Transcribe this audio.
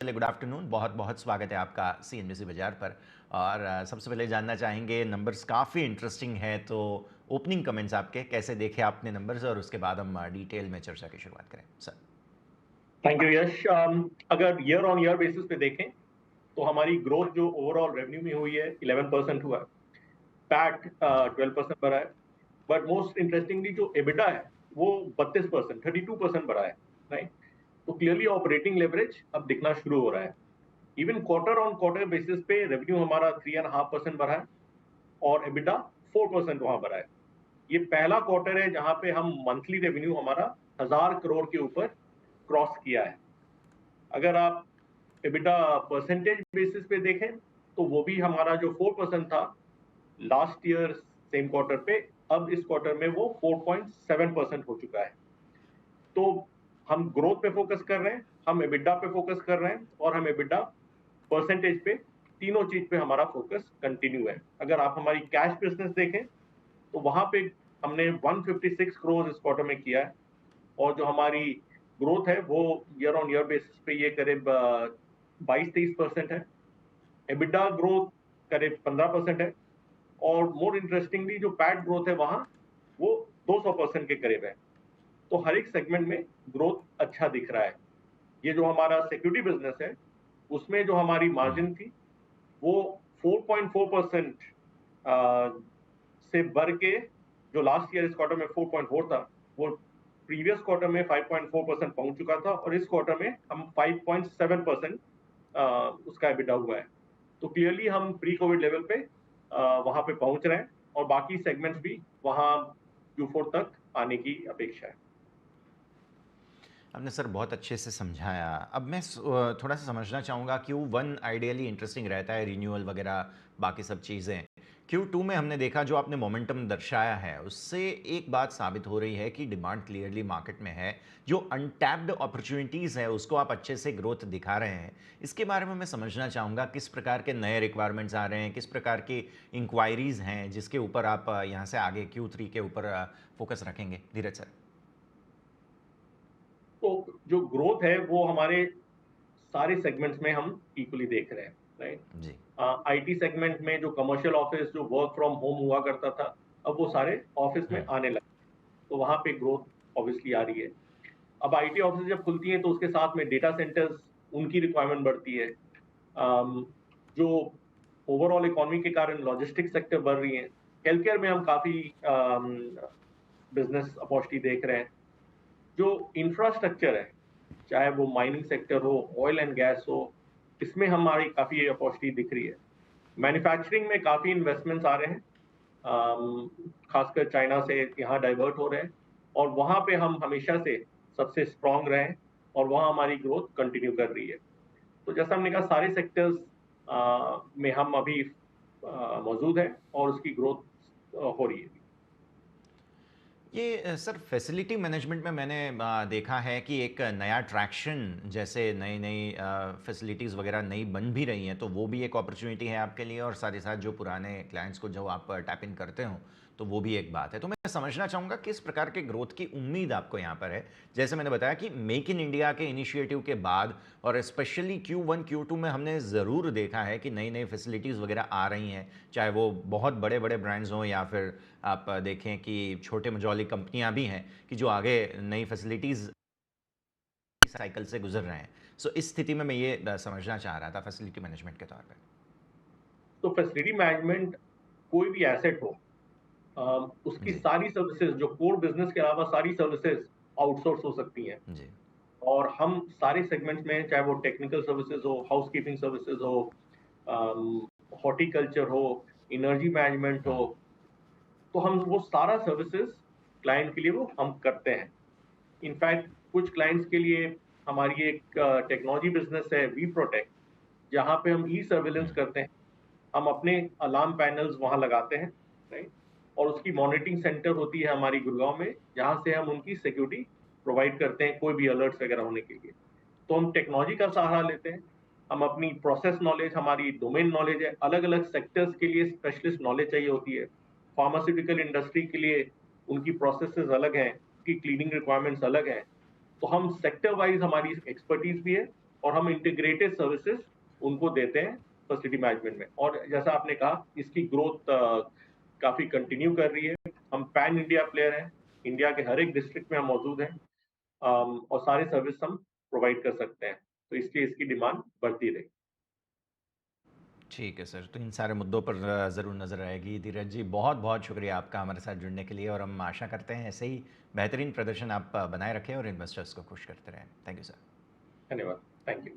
चलिए, good afternoon. बहुत बहुत स्वागत है आपका सीएनबीसी बाजार पर। और सबसे पहले जानना चाहेंगे, नंबर्स काफ़ी इंटरेस्टिंग है, तो ओपनिंग कमेंट्स आपके कैसे देखे आपने नंबर्स, और उसके बाद हम डिटेल में चर्चा की शुरुआत करें सर। थैंक यू यश। अगर ईयर ऑन ईयर बेसिस पे देखें तो हमारी ग्रोथ जो ओवरऑल रेवेन्यू में हुई है 11% हुआ है। पैट 12% बढ़ा है। बट मोस्ट इंटरेस्टिंगली जो एबिटा है वो 32%, 32% बढ़ा है। राइट। तो क्लियरली ऑपरेटिंग लेवरेज अब दिखना शुरू हो रहा है। Even quarter on quarter basis पे रेवेन्यू हमारा 3.5% बढ़ा है और एबिटा 4% वहां बढ़ा है। ये पहला क्वार्टर है जहां पे हम मंथली रेवेन्यू हमारा 1,000 करोड़ के ऊपर क्रॉस किया है। अगर आप एबिटा परसेंटेज बेसिस पे देखें तो वो भी हमारा जो 4% था लास्ट ईयर सेम क्वार्टर पे, अब इस क्वार्टर में वो 4.7% हो चुका है। तो हम ग्रोथ पे फोकस कर रहे हैं, हम एबिटा पे फोकस कर रहे हैं और हम एबिटा परसेंटेज पे, तीनों चीज पे हमारा फोकस कंटिन्यू है। अगर आप हमारी कैश बिजनेस देखें तो वहां पे हमने 156 करोड़ इस क्वार्टर में किया है और जो हमारी ग्रोथ है वो ईयर ऑन ईयर बेसिस पे ये करीब 22-23% है। एबिटा ग्रोथ करीब 15% है और मोर इंटरेस्टिंगली जो पैट ग्रोथ है वहां वो 200% के करीब है। तो हर एक सेगमेंट में ग्रोथ अच्छा दिख रहा है। ये जो हमारा सिक्योरिटी बिजनेस है उसमें जो हमारी मार्जिन थी वो 4.4% से बढ़ के, जो लास्ट ईयर इस क्वार्टर में 4.4 था, वो प्रीवियस क्वार्टर में 5.4% पहुंच चुका था और इस क्वार्टर में हम 5.7% उसका एबिटा हुआ है। तो क्लियरली हम प्री कोविड लेवल पे वहां पे पहुंच रहे हैं और बाकी सेगमेंट्स भी वहां Q4 तक आने की अपेक्षा है। आपने सर बहुत अच्छे से समझाया। अब मैं थोड़ा सा समझना चाहूँगा, Q1 आइडियली इंटरेस्टिंग रहता है, रिन्यूअल वगैरह बाकी सब चीज़ें। Q2 में हमने देखा जो आपने मोमेंटम दर्शाया है, उससे एक बात साबित हो रही है कि डिमांड क्लियरली मार्केट में है। जो अनटैप्ड अपॉर्चुनिटीज़ है उसको आप अच्छे से ग्रोथ दिखा रहे हैं। इसके बारे में मैं समझना चाहूँगा, किस प्रकार के नए रिक्वायरमेंट्स आ रहे हैं, किस प्रकार की इंक्वायरीज़ हैं जिसके ऊपर आप यहाँ से आगे Q3 के ऊपर फोकस रखेंगे, धीरज सर। तो जो ग्रोथ है वो हमारे सारे सेगमेंट्स में हम इक्वली देख रहे हैं। राइट। जी। आईटी सेगमेंट में जो कमर्शियल ऑफिस जो वर्क फ्रॉम होम हुआ करता था, अब वो सारे ऑफिस में आने लगे, तो वहां पे ग्रोथ ऑब्वियसली आ रही है। अब आईटी ऑफिस जब खुलती है तो उसके साथ में डेटा सेंटर्स, उनकी रिक्वायरमेंट बढ़ती है। अम, जो ओवरऑल इकोनॉमी के कारण लॉजिस्टिक्स सेक्टर बढ़ रही है। हेल्थ केयर में हम काफी बिजनेस अपॉर्चुनिटी देख रहे हैं। जो इंफ्रास्ट्रक्चर है, चाहे वो माइनिंग सेक्टर हो, ऑयल एंड गैस हो, इसमें हमारी काफी अपॉर्चुनिटी दिख रही है। मैन्युफैक्चरिंग में काफी इन्वेस्टमेंट्स आ रहे हैं, खासकर चाइना से यहाँ डाइवर्ट हो रहे हैं और वहां पे हम हमेशा से सबसे स्ट्रांग रहे हैं और वहां हमारी ग्रोथ कंटिन्यू कर रही है। तो जैसा हमने कहा, सारे सेक्टर्स में हम अभी मौजूद हैं और उसकी ग्रोथ हो रही है। ये सर, फैसिलिटी मैनेजमेंट में मैंने देखा है कि एक नया ट्रैक्शन, जैसे नई नई फैसिलिटीज़ वगैरह नई बन भी रही हैं, तो वो भी एक अपॉर्चुनिटी है आपके लिए, और साथ ही साथ जो पुराने क्लाइंट्स को जो आप टैप इन करते हो, तो वो भी एक बात है। तो मैं समझना चाहूँगा किस प्रकार के ग्रोथ की उम्मीद आपको यहाँ पर है। जैसे मैंने बताया कि मेक इन इंडिया के इनिशिएटिव के बाद, और स्पेशली Q1 Q2 में हमने ज़रूर देखा है कि नई नई फैसिलिटीज़ वगैरह आ रही हैं, चाहे वो बहुत बड़े बड़े ब्रांड्स हों या फिर आप देखें कि छोटे मझौली कंपनियां भी हैं कि जो आगे नई फैसिलिटीज़ साइकिल से गुजर रहे हैं। सो इस स्थिति में मैं ये समझना चाह रहा था फैसिलिटी मैनेजमेंट के तौर पे। तो फैसिलिटी मैनेजमेंट, कोई भी एसेट हो, उसकी जी। सारी सर्विसेज, जो कोर बिजनेस के अलावा सारी सर्विसेज आउटसोर्स हो सकती हैं। जी। और हम सारे सेगमेंट्स में, चाहे वो टेक्निकल सर्विसेज हो, हाउसकीपिंग सर्विसेज हो, हॉर्टिकल्चर हो, एनर्जी मैनेजमेंट हो, तो हम वो सारा सर्विसेज क्लाइंट के लिए वो हम करते हैं। इनफैक्ट कुछ क्लाइंट्स के लिए हमारी एक टेक्नोलॉजी बिजनेस है वी प्रोटेक्ट, जहाँ पे हम ई सर्विलेंस करते हैं। हम अपने अलार्म पैनल्स वहां लगाते हैं। राइट। और उसकी मॉनिटरिंग सेंटर होती है हमारी गुड़गांव में, जहां से हम उनकी सिक्योरिटी प्रोवाइड करते हैं कोई भी अलर्ट्स वगैरह होने के लिए। तो हम टेक्नोलॉजी का सहारा लेते हैं। हम अपनी प्रोसेस नॉलेज, हमारी डोमेन नॉलेज है, अलग अलग सेक्टर्स के लिए स्पेशलिस्ट नॉलेज चाहिए होती है। फार्मास्यूटिकल इंडस्ट्री के लिए उनकी प्रोसेसेस अलग हैं, उनकी क्लीनिंग रिक्वायरमेंट्स अलग हैं। तो हम सेक्टर वाइज, हमारी एक्सपर्टीज भी है और हम इंटीग्रेटेड सर्विसेज उनको देते हैं फैसिलिटी मैनेजमेंट में। और जैसा आपने कहा, इसकी ग्रोथ काफी कंटिन्यू कर रही है। हम पैन इंडिया प्लेयर हैं, इंडिया के हर एक डिस्ट्रिक्ट में हम मौजूद हैं, और सारे सर्विस हम प्रोवाइड कर सकते हैं, तो इसलिए इसकी डिमांड बढ़ती रहेगी। ठीक है सर, तो इन सारे मुद्दों पर ज़रूर नज़र आएगी। धीरज जी, बहुत बहुत शुक्रिया आपका हमारे साथ जुड़ने के लिए, और हम आशा करते हैं ऐसे ही बेहतरीन प्रदर्शन आप बनाए रखें और इन्वेस्टर्स को खुश करते रहें। Thank you sir. धन्यवाद। Thank you.